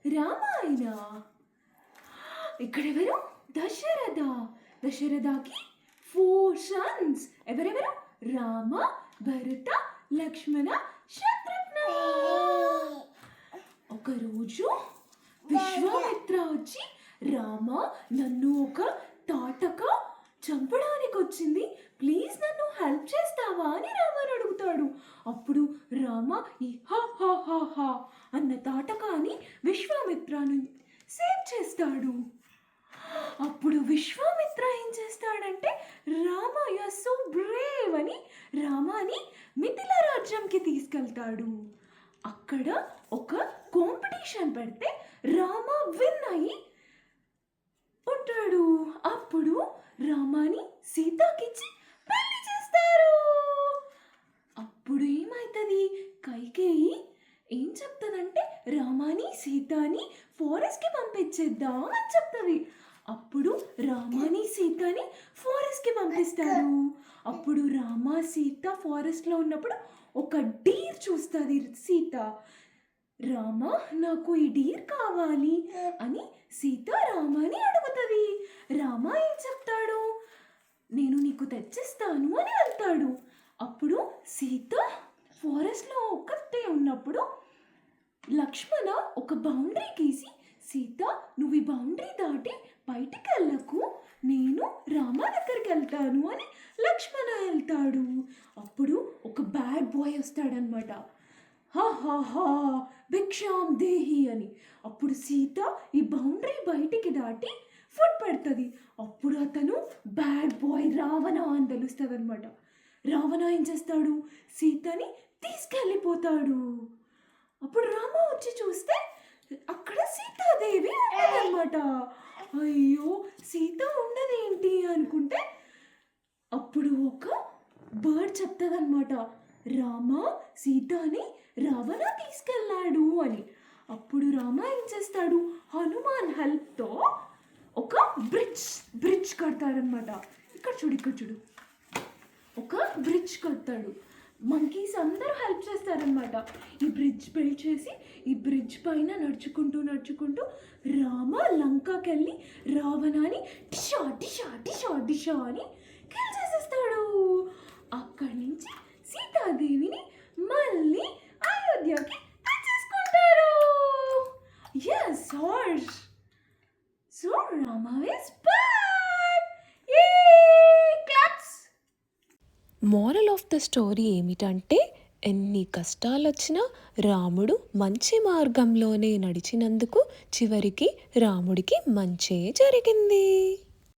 Ramayana. ఇక్కడెవరు? Dasharatha. దశరథకి 4 sons. ఎవరెవరు? రామ, భరత, లక్ష్మణ, శత్రుఘ్న. ఒకరోజు విశ్వామిత్ర వచ్చి, రామ నన్ను ఒక తాటక చంపడానికి వచ్చింది, ప్లీజ్ నన్ను హెల్ప్ చేస్తావా అని రామని అడుగుతాడు. అప్పుడు రామ ఈ హా హా హా హా అన్న తాటకాని విశ్వామిత్రను సేవ్ చేస్తాడు. అప్పుడు విశ్వామిత్ర ఏం చేస్తాడంటే, Rama you are so brave అని రామాని మిథిల రాజ్యంకి తీసుకెళ్తాడు. అక్కడ ఒక కాంపిటీషన్ పెడితే రామ విన్ అయ్యి ఉంటాడు. అప్పుడు రామాని సీతకిచ్చి పెళ్లి చేస్తారు. అప్పుడు ఏమవుతుంది, కైకేయి ఏం చెప్తుందంటే రామాని సీతని ఫారెస్ట్కి పంపించేద్దాం అని చెప్తుంది. అప్పుడు రామాని సీతని ఫారెస్ట్కి పంపిస్తారు. అప్పుడు రామ సీత ఫారెస్ట్లో ఉన్నప్పుడు ఒక డీర్ చూస్తుంది సీత. రామ నాకు ఈ డీర్ కావాలి అని సీత రామాని అడుగుతుంది. రామ ఏం చెప్తాడు, నేను నీకు తెచ్చిస్తాను అని వెళ్తాడు. అప్పుడు సీత ఫారెస్ట్లో ఒక్కతే ఉన్నప్పుడు లక్ష్మణ ఒక బౌండరీ గీసి, సీత నువ్వు ఈ బౌండరీ దాటి బయటికి వెళ్ళకు, నేను రామ దగ్గరికి వెళ్తాను అని లక్ష్మణ వెళ్తాడు. అప్పుడు ఒక బ్యాడ్ బాయ్ వస్తాడనమాట, హా హా హా భిక్షాం దేహి అని. అప్పుడు సీత ఈ బౌండరీ బయటికి దాటి ఫుడ్ పెడుతుంది. అప్పుడు అతను బ్యాడ్ బాయ్ రావణ అని తెలుస్తుంది అనమాట. రావణ ఏం చేస్తాడు, సీతని తీసుకెళ్ళిపోతాడు. అప్పుడు రామ వచ్చి చూస్తే అక్కడ సీతాదేవి ఉండదన్నమాట. అయ్యో సీత ఉండదేంటి అనుకుంటే అప్పుడు ఒక బర్డ్ చెప్తుందన్నమాట, రామ సీతని రావణ తీసుకెళ్ళాడు అని. అప్పుడు రామ ఏం చేస్తాడు, హనుమాన్ హెల్ప్తో ఒక బ్రిడ్జ్ కడతాడనమాట. ఇక్కడ చూడు ఒక బ్రిడ్జ్ కడతాడు. మంకీస్ అందరూ హెల్ప్ చేస్తారనమాట. ఈ బ్రిడ్జ్ బిల్డ్ చేసి ఈ బ్రిడ్జ్ పైన నడుచుకుంటూ రామ లంకకి వెళ్ళి రావణాని డిషా డిషా డిషా డిషా అని కిల్ చేసేస్తాడు. అక్కడి నుంచి సీతాదేవిని మళ్ళీ అయోధ్యకి తెచ్చేసుకుంటారు. yes horse. So Rama is back. Yay! Claps. Moral of the story ఏమిటంటే, ఎన్ని కష్టాలొచ్చినా రాముడు మంచి మార్గంలోనే నడిచినందుకు చివరికి రాముడికి మంచే జరిగింది.